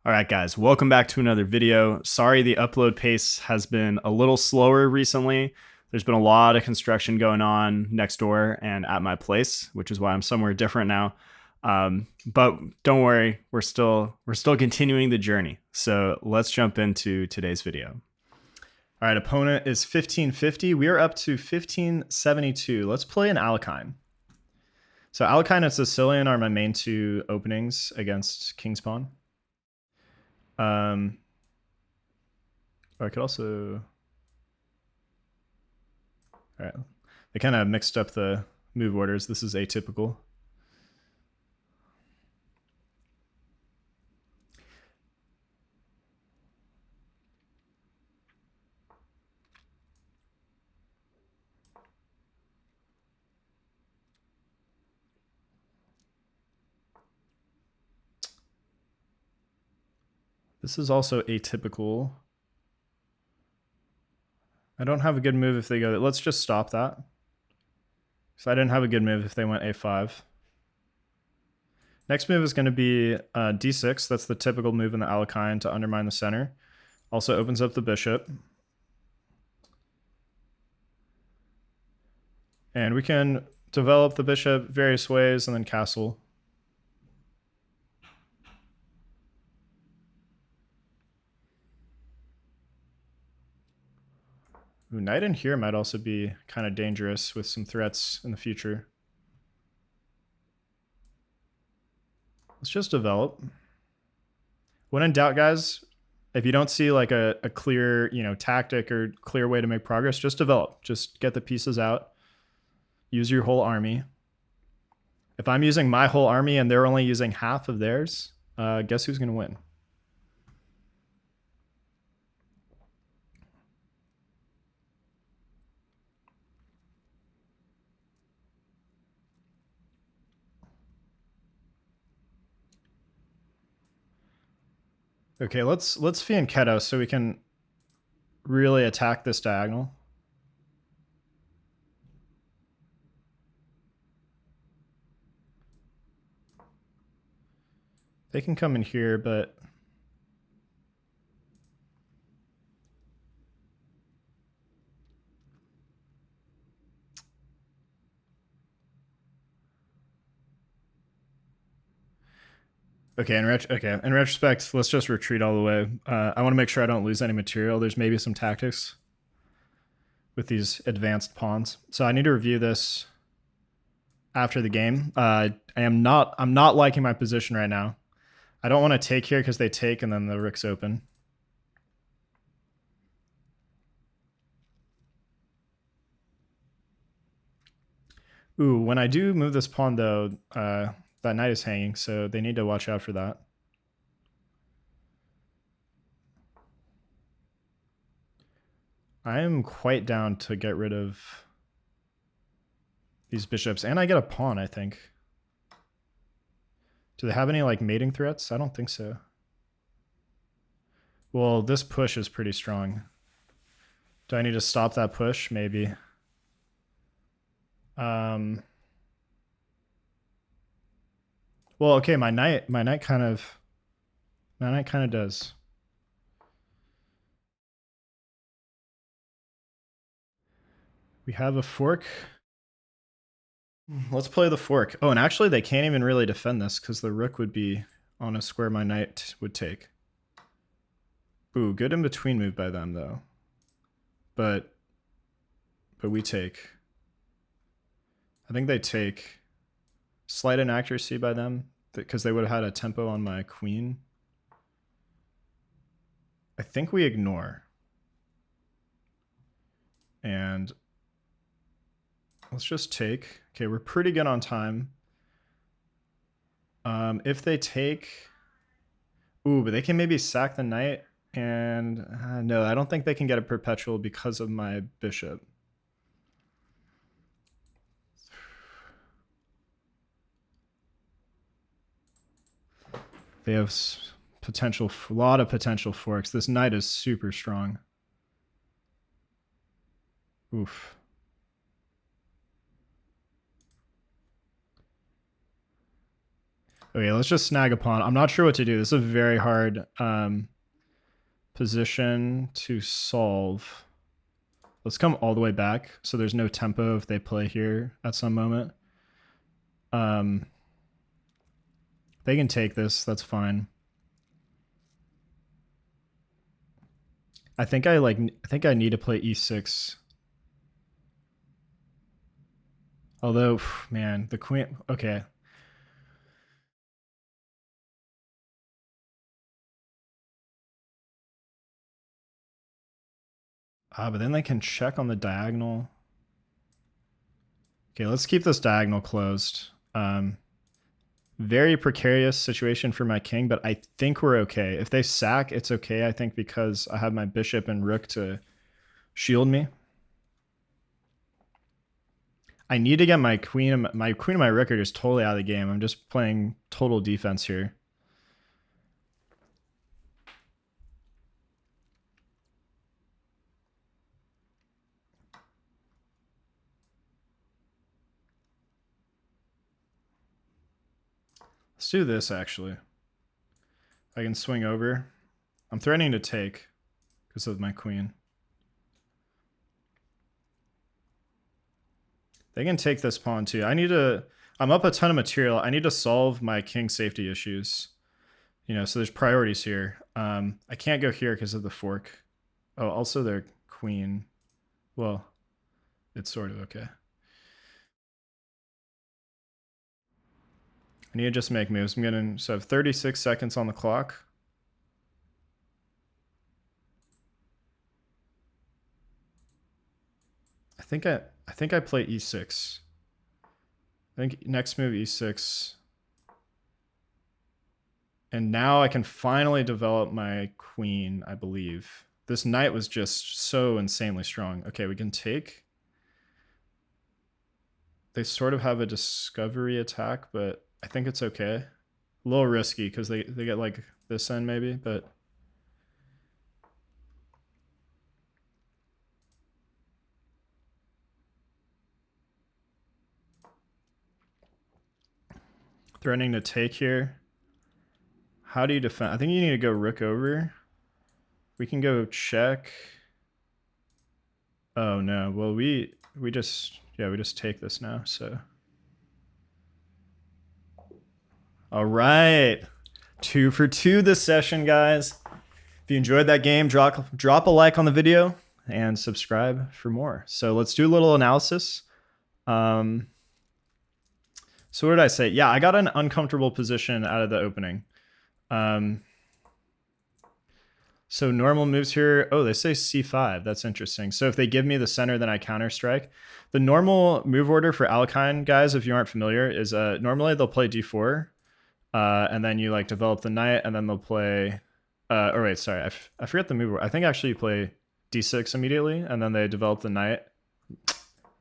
All right, guys, welcome back to another video. Sorry the upload pace has been a little slower recently. There's been a lot of construction going on next door and at my place, which is why I'm somewhere different now. But don't worry, we're still continuing the journey. So let's jump into today's video. All right, opponent is 1550. We are up to 1572. Let's play an Alekhine. So Alekhine and Sicilian are my main two openings against King's Pawn. I could also... All right, they kind of mixed up the move orders. This is atypical. This is also atypical. I don't have a good move if they go... Let's just stop that. So I didn't have a good move if they went a5. Next move is going to be d6. That's the typical move in the Alekhine to undermine the center. Also opens up the bishop. And we can develop the bishop various ways and then castle. Ooh, knight in here might also be kind of dangerous with some threats in the future. Let's just develop. When in doubt, guys, if you don't see like a clear, tactic or clear way to make progress, just develop. Just get the pieces out. Use your whole army. If I'm using my whole army and they're only using half of theirs, guess who's going to win? Okay, let's fianchetto so we can really attack this diagonal. They can come in here, but okay, in retrospect, let's just retreat all the way. I want to make sure I don't lose any material. There's maybe some tactics with these advanced pawns. So I need to review this after the game. I'm not liking my position right now. I don't want to take here because they take and then the rook's open. Ooh, when I do move this pawn though, that knight is hanging, so they need to watch out for that. I am quite down to get rid of these bishops, and I get a pawn, I think. Do they have any like mating threats? I don't think so. Well, this push is pretty strong. Do I need to stop that push? Maybe. Well, okay, my knight kind of does. We have a fork. Let's play the fork. Oh, and actually they can't even really defend this because the rook would be on a square my knight would take. Ooh, good in between move by them though. But we take. I think they take. Slight inaccuracy by them because they would have had a tempo on my queen. I think we ignore. And let's just take. Okay, we're pretty good on time. If they take... Ooh, but they can maybe sack the knight. And no, I don't think they can get a perpetual because of my bishop. They have a lot of potential forks. This knight is super strong. Oof. Okay, let's just snag a pawn. I'm not sure what to do. This is a very hard position to solve. Let's come all the way back so there's no tempo if they play here at some moment. They can take this. That's fine. I think I need to play e6. Although, man, the queen. Okay. But then they can check on the diagonal. Okay, let's keep this diagonal closed. Very precarious situation for my king, but I think we're okay. If they sack, it's okay, I think, because I have my bishop and rook to shield me. I need to get my queen. My queen and my rook are just totally out of the game. I'm just playing total defense here. Let's do this, actually. I can swing over. I'm threatening to take because of my queen. They can take this pawn too. I'm up a ton of material. I need to solve my king safety issues. You know, so there's priorities here. I can't go here because of the fork. Oh, also their queen. Well, it's sort of okay. I need to just make moves. So I have 36 seconds on the clock. I think I play e6. I think next move e6. And now I can finally develop my queen, I believe. This knight was just so insanely strong. Okay, we can take. They sort of have a discovery attack, but I think it's okay. A little risky because they get like this end maybe, but threatening to take here. How do you defend? I think you need to go rook over. We can go check. Oh no. Well, we just take this now, so. All right. 2 for 2 this session, guys. If you enjoyed that game, drop a like on the video and subscribe for more. So let's do a little analysis. So what did I say? Yeah, I got an uncomfortable position out of the opening. So normal moves here. Oh, they say c5. That's interesting. So if they give me the center, then I counter strike. The normal move order for Alekhine, guys, if you aren't familiar, is normally they'll play d4, and then you like develop the knight, and then they'll play. Or wait, sorry, I forget the move order. I think actually you play d6 immediately, and then they develop the knight.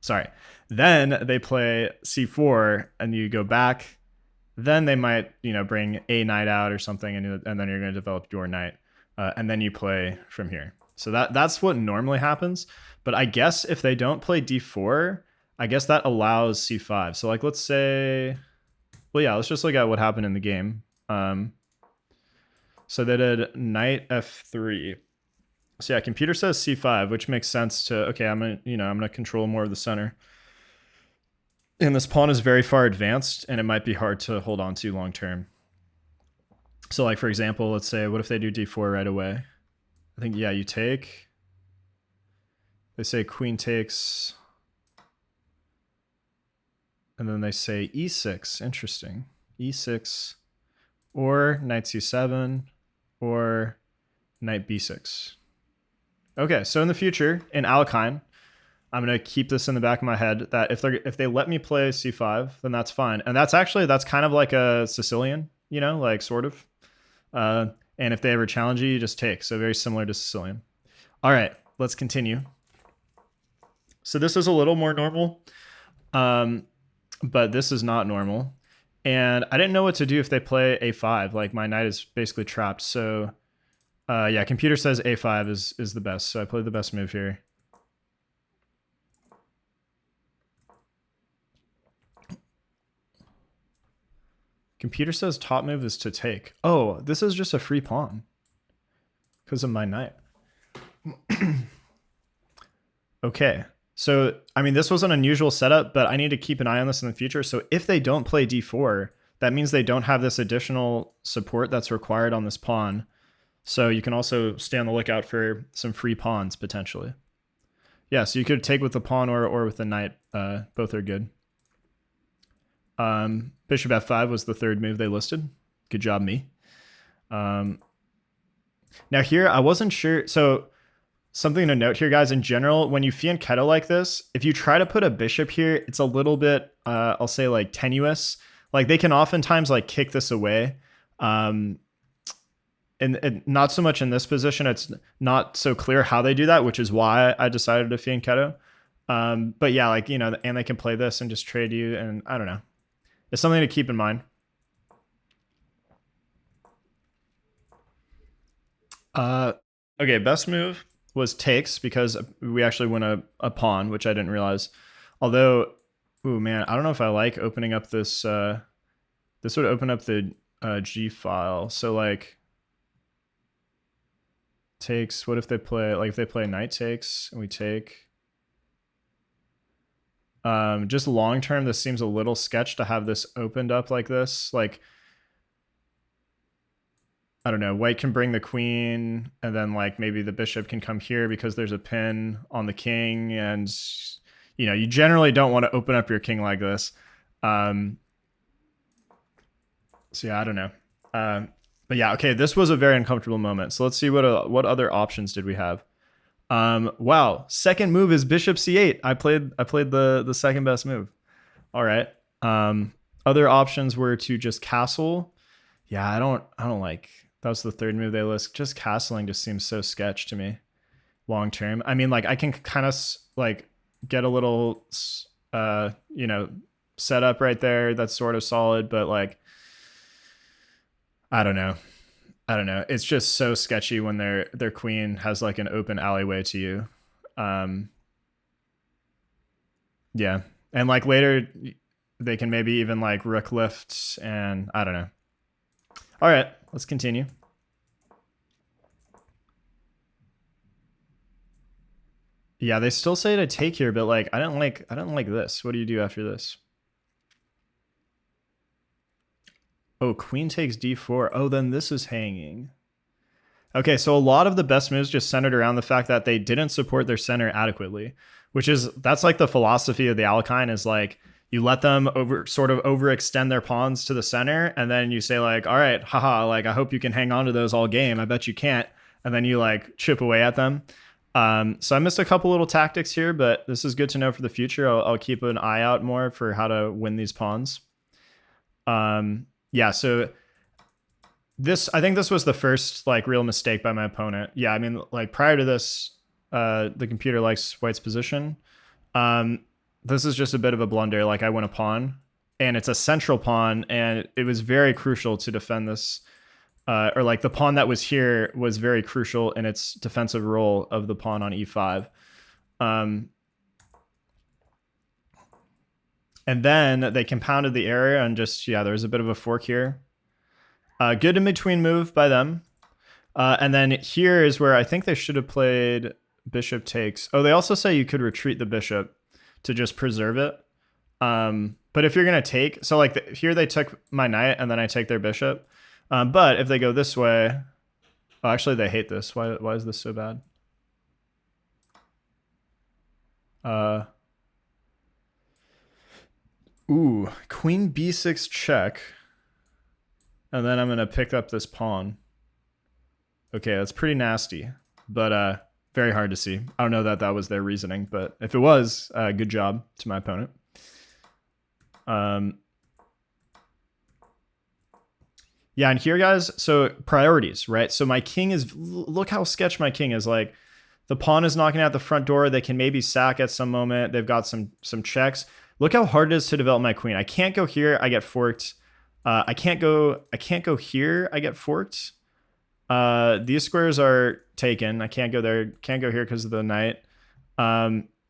Sorry. Then they play c4, and you go back. Then they might, bring a knight out or something, and then you're going to develop your knight. And then you play from here. So that's what normally happens. But I guess if they don't play d4, I guess that allows c5. So like, let's say, well, yeah, let's just look at what happened in the game. So they did knight f3. So yeah, computer says c5, which makes sense to, okay, I'm gonna control more of the center. And this pawn is very far advanced, and it might be hard to hold on to long term. So like, for example, let's say, what if they do d4 right away? I think, yeah, you take. They say queen takes. And then they say e6. Interesting. e6 or knight c7 or knight b6. Okay, so in the future, in Alekhine, I'm going to keep this in the back of my head that if they let me play c5, then that's fine. And that's kind of like a Sicilian, like sort of. And if they ever challenge you, you just take. So very similar to Sicilian. All right, let's continue. So this is a little more normal, but this is not normal. And I didn't know what to do if they play a5. Like my knight is basically trapped. So yeah, computer says a5 is the best. So I played the best move here. Computer says top move is to take. Oh, this is just a free pawn because of my knight. Okay. So, I mean, this was an unusual setup, but I need to keep an eye on this in the future. So if they don't play d4, that means they don't have this additional support that's required on this pawn. So you can also stay on the lookout for some free pawns potentially. Yeah, so you could take with the pawn or with the knight. Both are good. Bishop f5 was the third move they listed. Good job, me. Now here, I wasn't sure. So something to note here, guys, in general, when you fianchetto like this, if you try to put a bishop here, it's a little bit, I'll say like tenuous. Like they can oftentimes like kick this away. And not so much in this position. It's not so clear how they do that, which is why I decided to fianchetto. But yeah, like, you know, and they can play this and just trade you. And I don't know. It's something to keep in mind. Okay, best move was takes because we actually win a pawn, which I didn't realize. Although, ooh, man, I don't know if I like opening up this. This would open up the G file. So like, takes, what if they play, like if they play knight takes and we take. Just long term, this seems a little sketch to have this opened up like this. Like, I don't know, white can bring the queen and then like maybe the bishop can come here because there's a pin on the king, and you know, you generally don't want to open up your king like this. So yeah, I don't know. But yeah, okay, this was a very uncomfortable moment. So let's see what other options did we have. Wow, second move is bishop c8. I played the second best move. All right. Other options were to just castle. Yeah, I don't like, that was the third move they list. Just castling just seems so sketch to me long term. I mean, like I can kind of like get a little you know, setup right there that's sort of solid, but like I don't know. It's just so sketchy when their queen has like an open alleyway to you. Yeah. And like later they can maybe even like rook lift, and I don't know. All right, let's continue. Yeah, they still say to take here, but like I don't like this. What do you do after this? Oh, queen takes d4. Oh, then this is hanging. Okay, so a lot of the best moves just centered around the fact that they didn't support their center adequately, that's like the philosophy of the Alekhine, is like you let them sort of overextend their pawns to the center, and then you say like, all right, haha, like I hope you can hang on to those all game. I bet you can't. And then you like chip away at them. So I missed a couple little tactics here, but this is good to know for the future. I'll keep an eye out more for how to win these pawns. Yeah, so I think this was the first like real mistake by my opponent. Yeah, I mean, like prior to this, the computer likes white's position. This is just a bit of a blunder. Like I win a pawn, and it's a central pawn, and it was very crucial to defend this. Or like the pawn that was here was very crucial in its defensive role of the pawn on e5. And then they compounded the area, and just, yeah, there's a bit of a fork here. Good in between move by them. And then here is where I think they should have played bishop takes. Oh, they also say you could retreat the bishop to just preserve it. But if you're going to take, so like here they took my knight and then I take their bishop. But if they go this way, oh, actually they hate this. Why is this so bad? Ooh, queen b6 check. And then I'm going to pick up this pawn. Okay, that's pretty nasty, but very hard to see. I don't know that was their reasoning, but if it was, good job to my opponent. Yeah, and here, guys, so priorities, right? So my king is, look how sketch my king is. Like, the pawn is knocking out the front door. They can maybe sack at some moment. They've got some checks. Look how hard it is to develop my queen. I can't go here. I get forked. I can't go here. I get forked. These squares are taken. I can't go there. Can't go here because of the knight.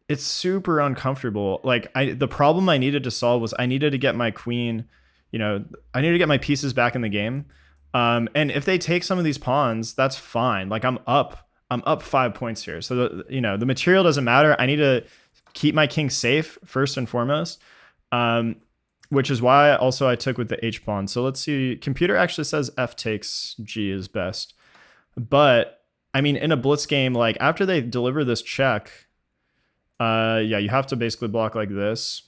It's super uncomfortable. Like the problem I needed to solve was I needed to get my queen, you know, I need to get my pieces back in the game. And if they take some of these pawns, that's fine. Like I'm up 5 points here. So the material doesn't matter. I need to keep my king safe first and foremost. Which is why also I took with the H pawn. So let's see. Computer actually says F takes G is best. But I mean, in a blitz game, like after they deliver this check, yeah, you have to basically block like this.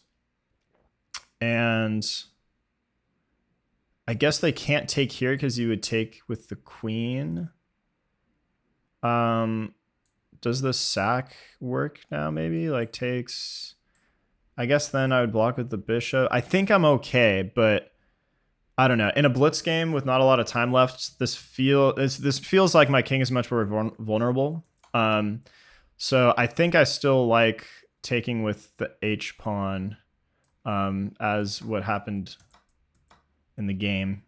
And I guess they can't take here because you would take with the queen. Does the sack work now? Maybe like takes. I guess then I would block with the bishop. I think I'm okay, but I don't know. In a blitz game with not a lot of time left, this feels like my king is much more vulnerable. So I think I still like taking with the H pawn as what happened in the game.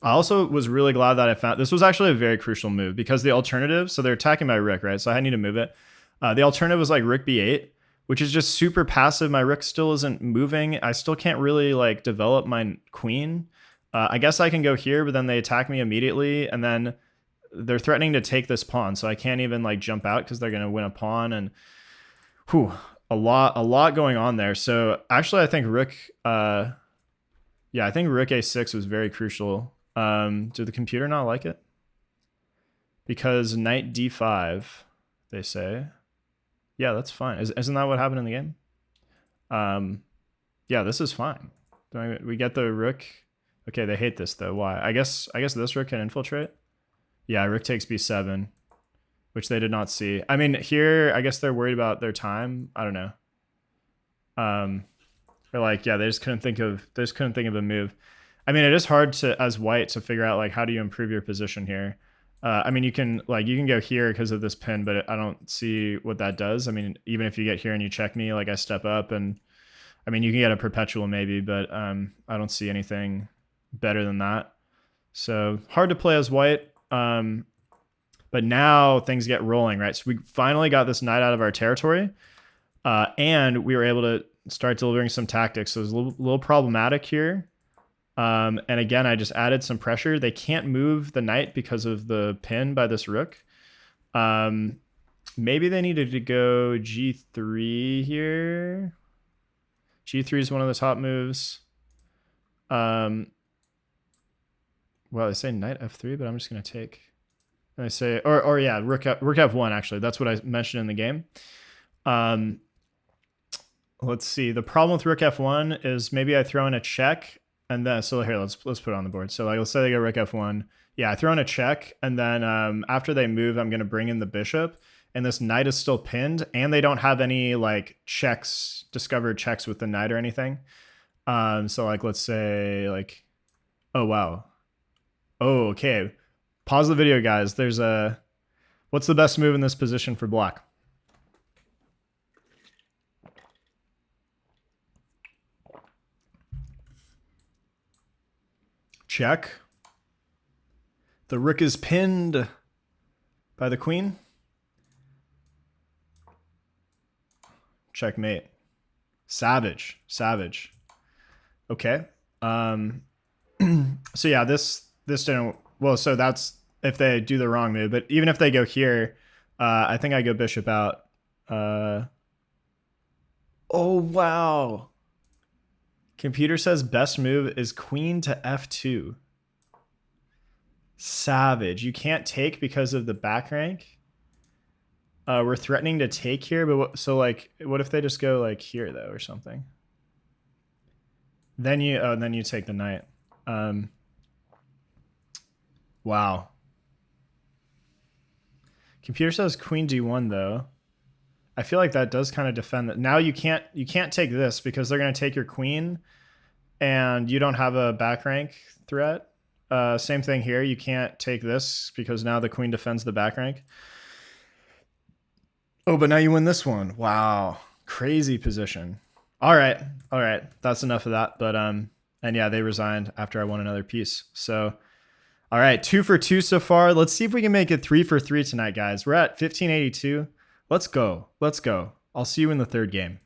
I also was really glad that I found this was actually a very crucial move because the alternative, so they're attacking my rook, right? So I need to move it. The alternative was like rook b8, which is just super passive. My rook still isn't moving. I still can't really like develop my queen. I guess I can go here, but then they attack me immediately, and then they're threatening to take this pawn, so I can't even like jump out because they're gonna win a pawn, and a lot going on there. So actually, I think rook, I think rook a6 was very crucial. Did the computer not like it? Because knight d5, they say. Yeah, that's fine. Isn't that what happened in the game? Yeah, this is fine. We get the rook. Okay, they hate this though. Why? I guess this rook can infiltrate. Yeah, rook takes b7, which they did not see. I mean, here I guess they're worried about their time. I don't know. Or like, yeah, they just couldn't think of a move. I mean, it is hard to as white to figure out like how do you improve your position here. I mean, you can go here because of this pin, but I don't see what that does. I mean, even if you get here and you check me, like I step up, and I mean, you can get a perpetual maybe, but I don't see anything better than that. So hard to play as white. But now things get rolling, right? So we finally got this knight out of our territory, and we were able to start delivering some tactics. So it was a little problematic here. And again, I just added some pressure. They can't move the knight because of the pin by this rook. Maybe they needed to go g3 here. G3 is one of the top moves. Well, they say knight f3, but I'm just going to take. And I say, or yeah, rook f1, actually. That's what I mentioned in the game. Let's see. The problem with rook f1 is maybe I throw in a check. And then, so here, let's put it on the board. So like, let's say they go rook f1. Yeah, I throw in a check, and then after they move, I'm going to bring in the bishop, and this knight is still pinned, and they don't have any like checks, discovered checks with the knight or anything. So like, let's say like, oh wow, oh okay, pause the video, guys. There's what's the best move in this position for black? Check. The rook is pinned by the queen. Checkmate. Savage. Okay. So yeah, this didn't. Well, so that's if they do the wrong move. But even if they go here, I think I go bishop out. Oh wow. Computer says best move is queen to f2. Savage. You can't take because of the back rank. We're threatening to take here, but so like, what if they just go like here though, or something? Then you take the knight. Wow. Computer says queen d1 though. I feel like that does kind of defend that. Now you can't take this because they're going to take your queen, and you don't have a back rank threat. Same thing here. You can't take this because now the queen defends the back rank. Oh, but now you win this one. Wow, crazy position. All right, that's enough of that. But and yeah, they resigned after I won another piece. So, all right, 2 for 2 so far. Let's see if we can make it 3 for 3 tonight, guys. We're at 1582. Let's go. I'll see you in the third game.